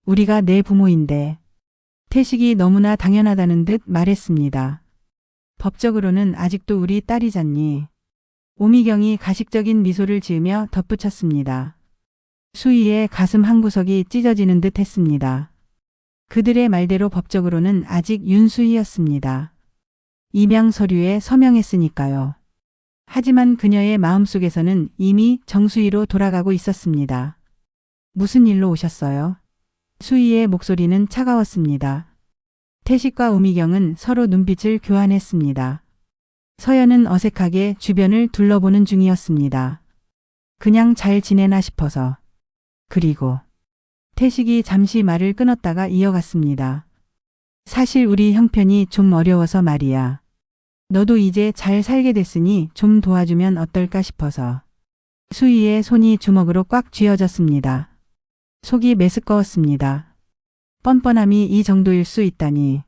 우리가 내 부모인데. 태식이 너무나 당연하다는 듯 말했습니다. 법적으로는 아직도 우리 딸이잖니. 오미경이 가식적인 미소를 지으며 덧붙였습니다. 수희의 가슴 한구석이 찢어지는 듯 했습니다. 그들의 말대로 법적으로는 아직 윤수희였습니다. 입양 서류에 서명했으니까요. 하지만 그녀의 마음속에서는 이미 정수희로 돌아가고 있었습니다. 무슨 일로 오셨어요? 수희의 목소리는 차가웠습니다. 태식과 오미경은 서로 눈빛을 교환했습니다. 서연은 어색하게 주변을 둘러보는 중이었습니다. 그냥 잘 지내나 싶어서. 그리고 태식이 잠시 말을 끊었다가 이어갔습니다. 사실 우리 형편이 좀 어려워서 말이야. 너도 이제 잘 살게 됐으니 좀 도와주면 어떨까 싶어서. 수희의 손이 주먹으로 꽉 쥐어졌습니다. 속이 메스꺼웠습니다. 뻔뻔함이 이 정도일 수 있다니.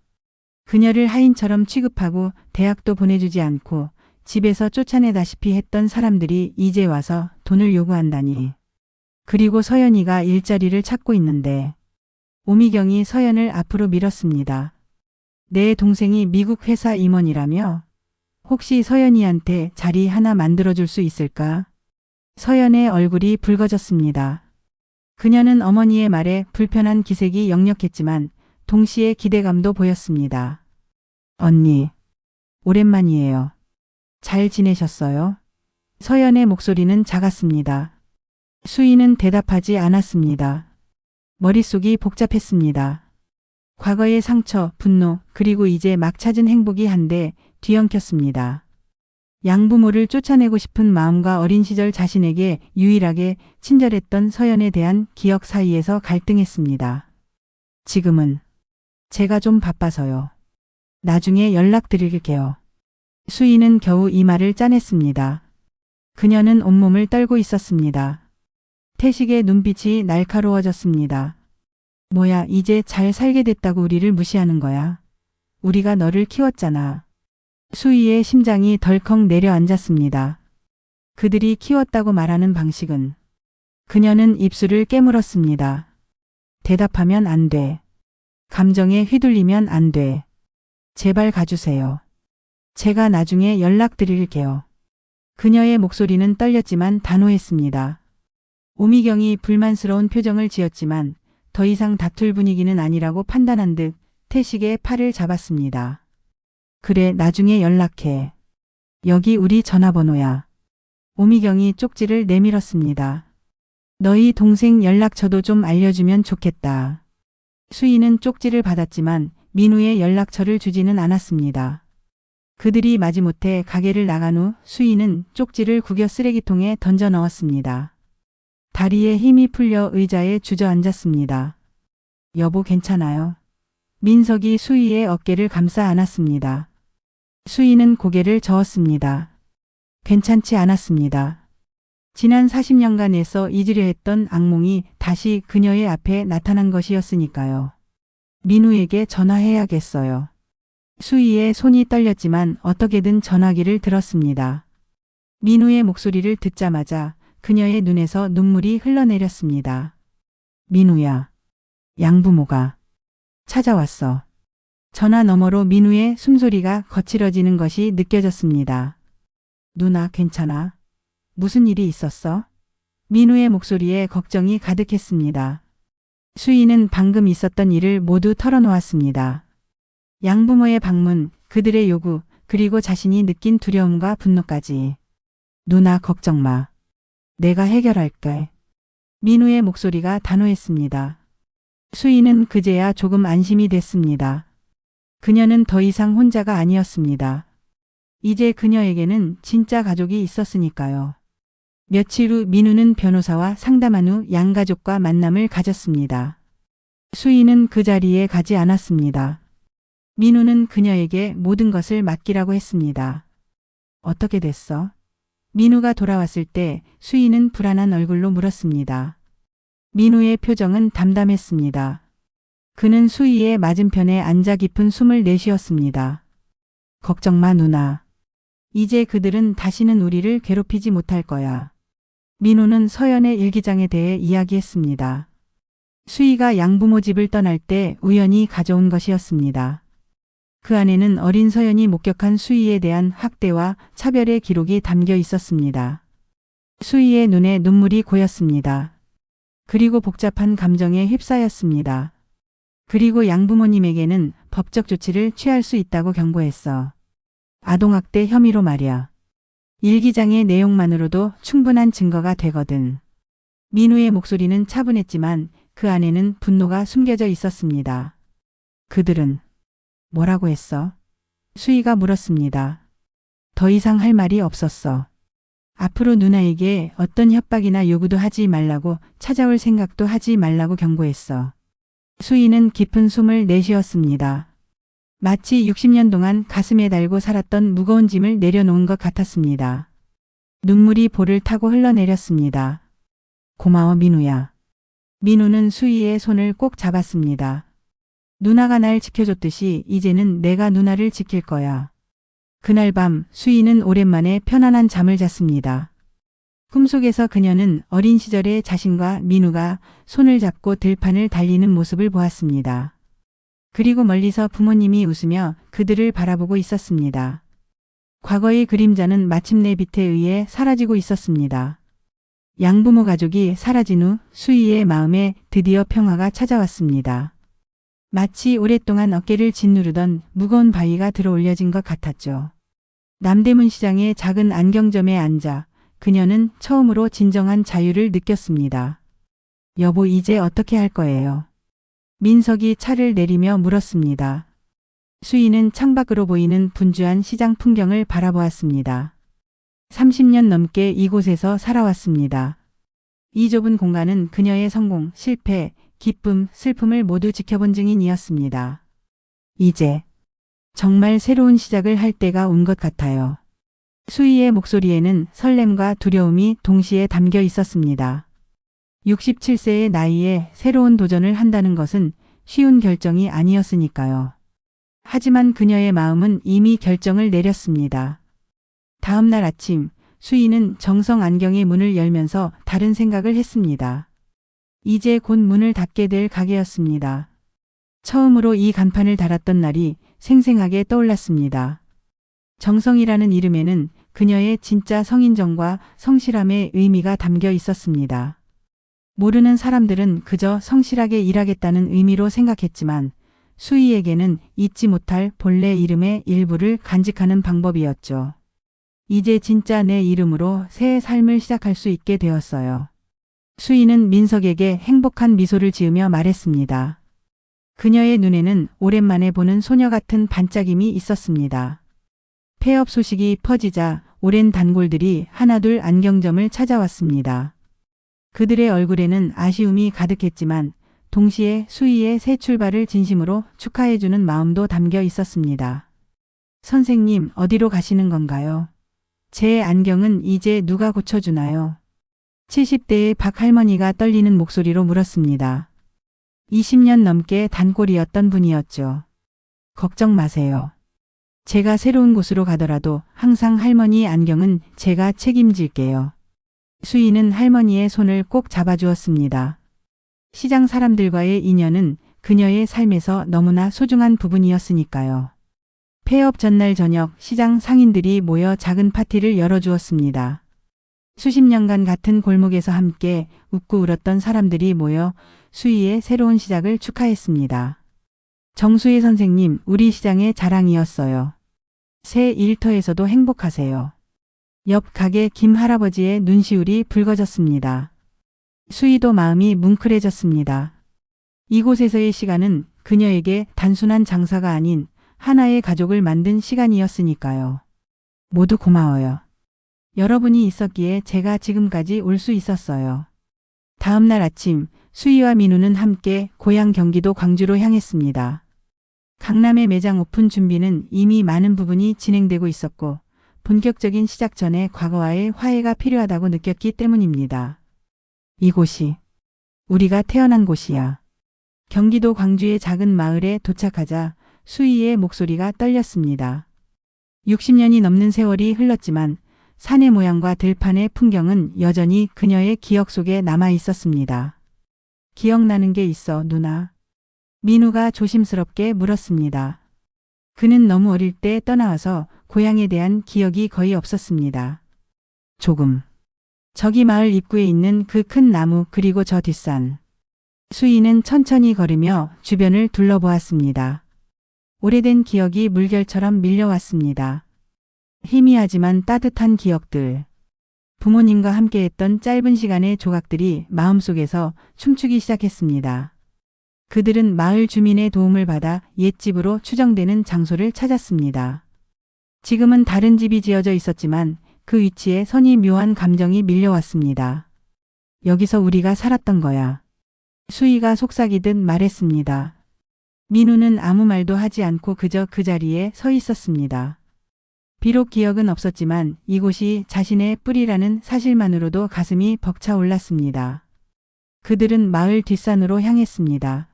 그녀를 하인처럼 취급하고 대학도 보내주지 않고 집에서 쫓아내다시피 했던 사람들이 이제 와서 돈을 요구한다니. 그리고 서연이가 일자리를 찾고 있는데. 오미경이 서연을 앞으로 밀었습니다. 내 동생이 미국 회사 임원이라며? 혹시 서연이한테 자리 하나 만들어줄 수 있을까? 서연의 얼굴이 붉어졌습니다. 그녀는 어머니의 말에 불편한 기색이 역력했지만 동시에 기대감도 보였습니다. 언니, 오랜만이에요. 잘 지내셨어요? 서연의 목소리는 작았습니다. 수희는 대답하지 않았습니다. 머릿속이 복잡했습니다. 과거의 상처, 분노, 그리고 이제 막 찾은 행복이 한데 뒤엉켰습니다. 양부모를 쫓아내고 싶은 마음과 어린 시절 자신에게 유일하게 친절했던 서연에 대한 기억 사이에서 갈등했습니다. 지금은 제가 좀 바빠서요. 나중에 연락드릴게요. 수희는 겨우 이 말을 짜냈습니다. 그녀는 온몸을 떨고 있었습니다. 태식의 눈빛이 날카로워졌습니다. 뭐야, 이제 잘 살게 됐다고 우리를 무시하는 거야. 우리가 너를 키웠잖아. 수희의 심장이 덜컥 내려앉았습니다. 그들이 키웠다고 말하는 방식은. 그녀는 입술을 깨물었습니다. 대답하면 안 돼. 감정에 휘둘리면 안 돼. 제발 가주세요. 제가 나중에 연락드릴게요. 그녀의 목소리는 떨렸지만 단호했습니다. 오미경이 불만스러운 표정을 지었지만 더 이상 다툴 분위기는 아니라고 판단한 듯 태식의 팔을 잡았습니다. 그래, 나중에 연락해. 여기 우리 전화번호야. 오미경이 쪽지를 내밀었습니다. 너희 동생 연락처도 좀 알려주면 좋겠다. 수희는 쪽지를 받았지만 민우의 연락처를 주지는 않았습니다. 그들이 마지못해 가게를 나간 후 수희는 쪽지를 구겨 쓰레기통에 던져 넣었습니다. 다리에 힘이 풀려 의자에 주저앉았습니다. 여보, 괜찮아요? 민석이 수희의 어깨를 감싸 안았습니다. 수희는 고개를 저었습니다. 괜찮지 않았습니다. 지난 40년간에서 잊으려 했던 악몽이 다시 그녀의 앞에 나타난 것이었으니까요. 민우에게 전화해야겠어요. 수희의 손이 떨렸지만 어떻게든 전화기를 들었습니다. 민우의 목소리를 듣자마자 그녀의 눈에서 눈물이 흘러내렸습니다. 민우야, 양부모가 찾아왔어. 전화 너머로 민우의 숨소리가 거칠어지는 것이 느껴졌습니다. 누나, 괜찮아? 무슨 일이 있었어? 민우의 목소리에 걱정이 가득했습니다. 수희는 방금 있었던 일을 모두 털어놓았습니다. 양부모의 방문, 그들의 요구, 그리고 자신이 느낀 두려움과 분노까지. 누나, 걱정 마. 내가 해결할게. 민우의 목소리가 단호했습니다. 수희는 그제야 조금 안심이 됐습니다. 그녀는 더 이상 혼자가 아니었습니다. 이제 그녀에게는 진짜 가족이 있었으니까요. 며칠 후 민우는 변호사와 상담한 후 양가족과 만남을 가졌습니다. 수희는 그 자리에 가지 않았습니다. 민우는 그녀에게 모든 것을 맡기라고 했습니다. 어떻게 됐어? 민우가 돌아왔을 때 수희는 불안한 얼굴로 물었습니다. 민우의 표정은 담담했습니다. 그는 수희의 맞은편에 앉아 깊은 숨을 내쉬었습니다. 걱정 마, 누나. 이제 그들은 다시는 우리를 괴롭히지 못할 거야. 민우는 서연의 일기장에 대해 이야기했습니다. 수희가 양부모 집을 떠날 때 우연히 가져온 것이었습니다. 그 안에는 어린 서연이 목격한 수희에 대한 학대와 차별의 기록이 담겨 있었습니다. 수희의 눈에 눈물이 고였습니다. 그리고 복잡한 감정에 휩싸였습니다. 그리고 양부모님에게는 법적 조치를 취할 수 있다고 경고했어. 아동학대 혐의로 말이야. 일기장의 내용만으로도 충분한 증거가 되거든. 민우의 목소리는 차분했지만 그 안에는 분노가 숨겨져 있었습니다. 그들은 뭐라고 했어? 수희가 물었습니다. 더 이상 할 말이 없었어. 앞으로 누나에게 어떤 협박이나 요구도 하지 말라고, 찾아올 생각도 하지 말라고 경고했어. 수희는 깊은 숨을 내쉬었습니다. 마치 60년 동안 가슴에 달고 살았던 무거운 짐을 내려놓은 것 같았습니다. 눈물이 볼을 타고 흘러내렸습니다. 고마워, 민우야. 민우는 수희의 손을 꼭 잡았습니다. 누나가 날 지켜줬듯이 이제는 내가 누나를 지킬 거야. 그날 밤 수희는 오랜만에 편안한 잠을 잤습니다. 꿈속에서 그녀는 어린 시절의 자신과 민우가 손을 잡고 들판을 달리는 모습을 보았습니다. 그리고 멀리서 부모님이 웃으며 그들을 바라보고 있었습니다. 과거의 그림자는 마침내 빛에 의해 사라지고 있었습니다. 양부모 가족이 사라진 후 수희의 마음에 드디어 평화가 찾아왔습니다. 마치 오랫동안 어깨를 짓누르던 무거운 바위가 들어 올려진 것 같았죠. 남대문 시장의 작은 안경점에 앉아 그녀는 처음으로 진정한 자유를 느꼈습니다. 여보, 이제 어떻게 할 거예요? 민석이 차를 내리며 물었습니다. 수희는 창밖으로 보이는 분주한 시장 풍경을 바라보았습니다. 30년 넘게 이곳에서 살아왔습니다. 이 좁은 공간은 그녀의 성공, 실패, 기쁨, 슬픔을 모두 지켜본 증인이었습니다. 이제 정말 새로운 시작을 할 때가 온 것 같아요. 수희의 목소리에는 설렘과 두려움이 동시에 담겨 있었습니다. 67세의 나이에 새로운 도전을 한다는 것은 쉬운 결정이 아니었으니까요. 하지만 그녀의 마음은 이미 결정을 내렸습니다. 다음 날 아침, 수희는 정성 안경의 문을 열면서 다른 생각을 했습니다. 이제 곧 문을 닫게 될 가게였습니다. 처음으로 이 간판을 달았던 날이 생생하게 떠올랐습니다. 정성이라는 이름에는 그녀의 진짜 성인정과 성실함의 의미가 담겨 있었습니다. 모르는 사람들은 그저 성실하게 일하겠다는 의미로 생각했지만 수희에게는 잊지 못할 본래 이름의 일부를 간직하는 방법이었죠. 이제 진짜 내 이름으로 새 삶을 시작할 수 있게 되었어요. 수희는 민석에게 행복한 미소를 지으며 말했습니다. 그녀의 눈에는 오랜만에 보는 소녀 같은 반짝임이 있었습니다. 폐업 소식이 퍼지자 오랜 단골들이 하나둘 안경점을 찾아왔습니다. 그들의 얼굴에는 아쉬움이 가득했지만 동시에 수희의 새 출발을 진심으로 축하해주는 마음도 담겨 있었습니다. 선생님, 어디로 가시는 건가요? 제 안경은 이제 누가 고쳐주나요? 70대의 박 할머니가 떨리는 목소리로 물었습니다. 20년 넘게 단골이었던 분이었죠. 걱정 마세요. 제가 새로운 곳으로 가더라도 항상 할머니 안경은 제가 책임질게요. 수희는 할머니의 손을 꼭 잡아주었습니다. 시장 사람들과의 인연은 그녀의 삶에서 너무나 소중한 부분이었으니까요. 폐업 전날 저녁 시장 상인들이 모여 작은 파티를 열어주었습니다. 수십 년간 같은 골목에서 함께 웃고 울었던 사람들이 모여 수희의 새로운 시작을 축하했습니다. 정수희 선생님, 우리 시장의 자랑이었어요. 새 일터에서도 행복하세요. 옆 가게 김 할아버지의 눈시울이 붉어졌습니다. 수희도 마음이 뭉클해졌습니다. 이곳에서의 시간은 그녀에게 단순한 장사가 아닌 하나의 가족을 만든 시간이었으니까요. 모두 고마워요. 여러분이 있었기에 제가 지금까지 올 수 있었어요. 다음 날 아침, 수희와 민우는 함께 고향 경기도 광주로 향했습니다. 강남의 매장 오픈 준비는 이미 많은 부분이 진행되고 있었고 본격적인 시작 전에 과거와의 화해가 필요하다고 느꼈기 때문입니다. 이곳이 우리가 태어난 곳이야. 경기도 광주의 작은 마을에 도착하자 수희의 목소리가 떨렸습니다. 60년이 넘는 세월이 흘렀지만 산의 모양과 들판의 풍경은 여전히 그녀의 기억 속에 남아 있었습니다. 기억나는 게 있어, 누나? 민우가 조심스럽게 물었습니다. 그는 너무 어릴 때 떠나와서 고향에 대한 기억이 거의 없었습니다. 조금. 저기 마을 입구에 있는 그 큰 나무 그리고 저 뒷산. 수희는 천천히 걸으며 주변을 둘러보았습니다. 오래된 기억이 물결처럼 밀려왔습니다. 희미하지만 따뜻한 기억들. 부모님과 함께했던 짧은 시간의 조각들이 마음속에서 춤추기 시작했습니다. 그들은 마을 주민의 도움을 받아 옛집으로 추정되는 장소를 찾았습니다. 지금은 다른 집이 지어져 있었지만 그 위치에 선이 묘한 감정이 밀려왔습니다. 여기서 우리가 살았던 거야. 수희가 속삭이듯 말했습니다. 민우는 아무 말도 하지 않고 그저 그 자리에 서 있었습니다. 비록 기억은 없었지만 이곳이 자신의 뿌리라는 사실만으로도 가슴이 벅차올랐습니다. 그들은 마을 뒷산으로 향했습니다.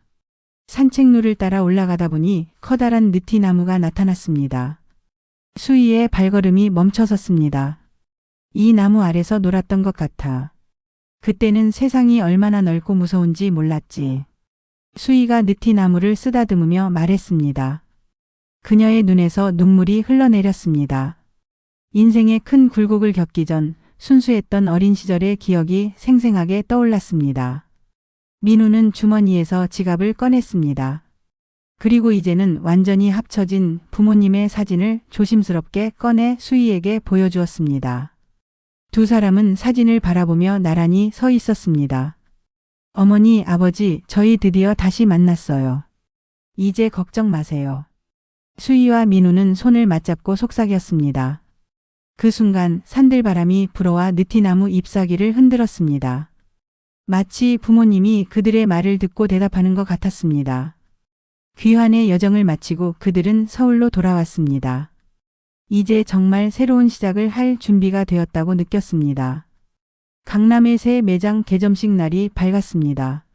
산책로를 따라 올라가다 보니 커다란 느티나무가 나타났습니다. 수희의 발걸음이 멈춰섰습니다. 이 나무 아래서 놀았던 것 같아. 그때는 세상이 얼마나 넓고 무서운지 몰랐지. 수희가 느티나무를 쓰다듬으며 말했습니다. 그녀의 눈에서 눈물이 흘러내렸습니다. 인생의 큰 굴곡을 겪기 전 순수했던 어린 시절의 기억이 생생하게 떠올랐습니다. 민우는 주머니에서 지갑을 꺼냈습니다. 그리고 이제는 완전히 합쳐진 부모님의 사진을 조심스럽게 꺼내 수희에게 보여주었습니다. 두 사람은 사진을 바라보며 나란히 서 있었습니다. 어머니, 아버지, 저희 드디어 다시 만났어요. 이제 걱정 마세요. 수희와 민우는 손을 맞잡고 속삭였습니다. 그 순간 산들바람이 불어와 느티나무 잎사귀를 흔들었습니다. 마치 부모님이 그들의 말을 듣고 대답하는 것 같았습니다. 귀환의 여정을 마치고 그들은 서울로 돌아왔습니다. 이제 정말 새로운 시작을 할 준비가 되었다고 느꼈습니다. 강남의 새 매장 개점식 날이 밝았습니다.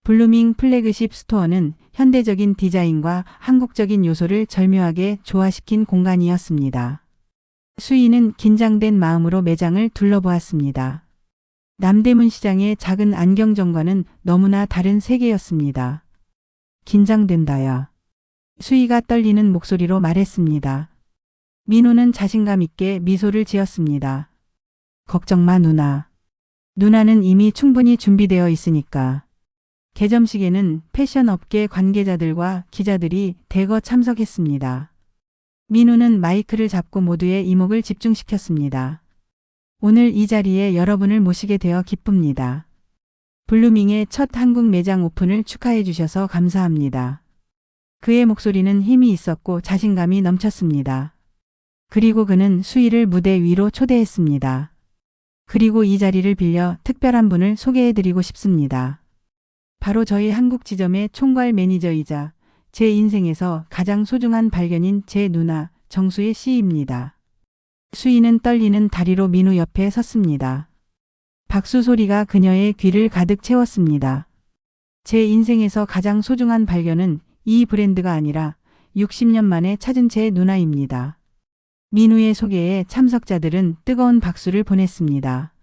블루밍 플래그십 스토어는 현대적인 디자인과 한국적인 요소를 절묘하게 조화시킨 공간이었습니다. 수희는 긴장된 마음으로 매장을 둘러보았습니다. 남대문 시장의 작은 안경점과는 너무나 다른 세계였습니다. 긴장된다야. 수희가 떨리는 목소리로 말했습니다. 민호는 자신감 있게 미소를 지었습니다. 걱정 마, 누나. 누나는 이미 충분히 준비되어 있으니까. 개점식에는 패션업계 관계자들과 기자들이 대거 참석했습니다. 민호는 마이크를 잡고 모두의 이목을 집중시켰습니다. 오늘 이 자리에 여러분을 모시게 되어 기쁩니다. 블루밍의 첫 한국 매장 오픈을 축하해 주셔서 감사합니다. 그의 목소리는 힘이 있었고 자신감이 넘쳤습니다. 그리고 그는 수희를 무대 위로 초대했습니다. 그리고 이 자리를 빌려 특별한 분을 소개해 드리고 싶습니다. 바로 저희 한국 지점의 총괄 매니저이자 제 인생에서 가장 소중한 발견인 제 누나 정수의 씨입니다. 수희는 떨리는 다리로 민우 옆에 섰습니다. 박수 소리가 그녀의 귀를 가득 채웠습니다. 제 인생에서 가장 소중한 발견은 이 브랜드가 아니라 60년 만에 찾은 제 누나입니다. 민우의 소개에 참석자들은 뜨거운 박수를 보냈습니다.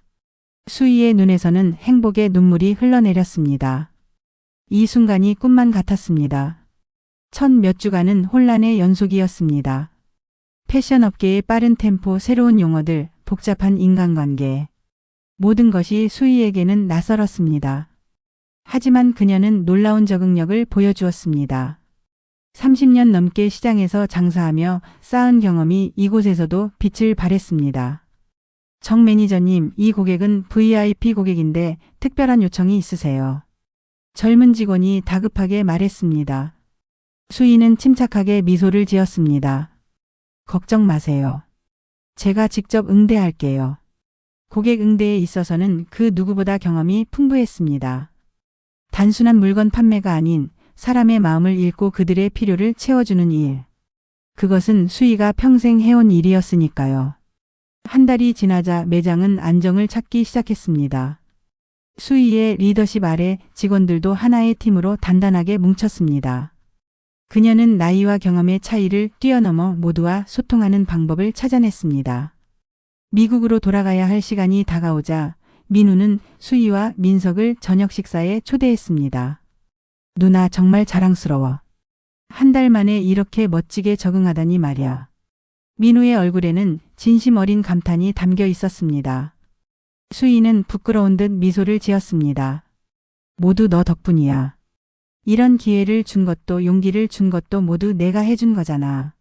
수희의 눈에서는 행복의 눈물이 흘러내렸습니다. 이 순간이 꿈만 같았습니다. 첫 몇 주간은 혼란의 연속이었습니다. 패션업계의 빠른 템포, 새로운 용어들, 복잡한 인간관계. 모든 것이 수희에게는 낯설었습니다. 하지만 그녀는 놀라운 적응력을 보여주었습니다. 30년 넘게 시장에서 장사하며 쌓은 경험이 이곳에서도 빛을 발했습니다. 정 매니저님, 이 고객은 VIP 고객인데 특별한 요청이 있으세요. 젊은 직원이 다급하게 말했습니다. 수희는 침착하게 미소를 지었습니다. 걱정 마세요. 제가 직접 응대할게요. 고객 응대에 있어서는 그 누구보다 경험이 풍부했습니다. 단순한 물건 판매가 아닌 사람의 마음을 읽고 그들의 필요를 채워주는 일. 그것은 수희가 평생 해온 일이었으니까요. 한 달이 지나자 매장은 안정을 찾기 시작했습니다. 수희의 리더십 아래 직원들도 하나의 팀으로 단단하게 뭉쳤습니다. 그녀는 나이와 경험의 차이를 뛰어넘어 모두와 소통하는 방법을 찾아냈습니다. 미국으로 돌아가야 할 시간이 다가오자 민우는 수희와 민석을 저녁 식사에 초대했습니다. 누나, 정말 자랑스러워. 한 달 만에 이렇게 멋지게 적응하다니 말이야. 민우의 얼굴에는 진심 어린 감탄이 담겨 있었습니다. 수희는 부끄러운 듯 미소를 지었습니다. 모두 너 덕분이야. 이런 기회를 준 것도 용기를 준 것도 모두 내가 해준 거잖아.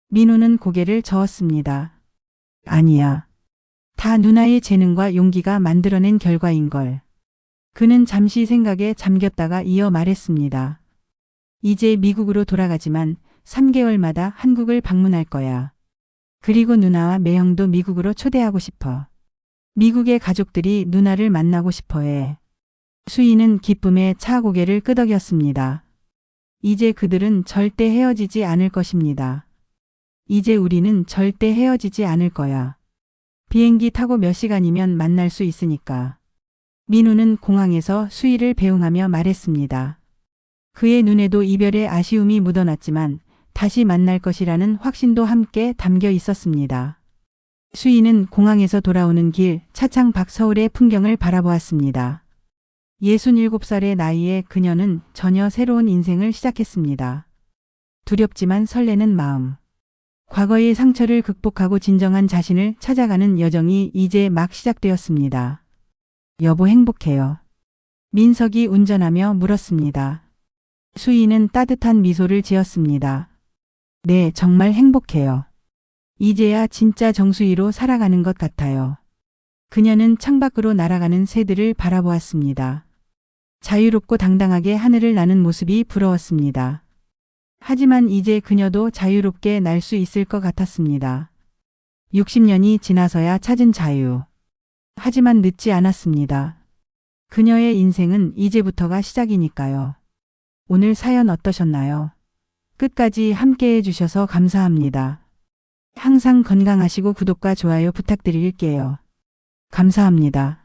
민우는 고개를 저었습니다. 아니야. 다 누나의 재능과 용기가 만들어낸 결과인걸. 그는 잠시 생각에 잠겼다가 이어 말했습니다. 이제 미국으로 돌아가지만 3개월마다 한국을 방문할 거야. 그리고 누나와 매형도 미국으로 초대하고 싶어. 미국의 가족들이 누나를 만나고 싶어 해. 수희는 기쁨에 차 고개를 끄덕였습니다. 이제 그들은 절대 헤어지지 않을 것입니다. 이제 우리는 절대 헤어지지 않을 거야. 비행기 타고 몇 시간이면 만날 수 있으니까. 민우는 공항에서 수희를 배웅하며 말했습니다. 그의 눈에도 이별의 아쉬움이 묻어났지만 다시 만날 것이라는 확신도 함께 담겨 있었습니다. 수희는 공항에서 돌아오는 길 차창 밖 서울의 풍경을 바라보았습니다. 67살의 나이에 그녀는 전혀 새로운 인생을 시작했습니다. 두렵지만 설레는 마음. 과거의 상처를 극복하고 진정한 자신을 찾아가는 여정이 이제 막 시작되었습니다. 여보, 행복해요. 민석이 운전하며 물었습니다. 수희는 따뜻한 미소를 지었습니다. 네, 정말 행복해요. 이제야 진짜 정수희로 살아가는 것 같아요. 그녀는 창밖으로 날아가는 새들을 바라보았습니다. 자유롭고 당당하게 하늘을 나는 모습이 부러웠습니다. 하지만 이제 그녀도 자유롭게 날 수 있을 것 같았습니다. 60년이 지나서야 찾은 자유. 하지만 늦지 않았습니다. 그녀의 인생은 이제부터가 시작이니까요. 오늘 사연 어떠셨나요? 끝까지 함께 해주셔서 감사합니다. 항상 건강하시고 구독과 좋아요 부탁드릴게요. 감사합니다.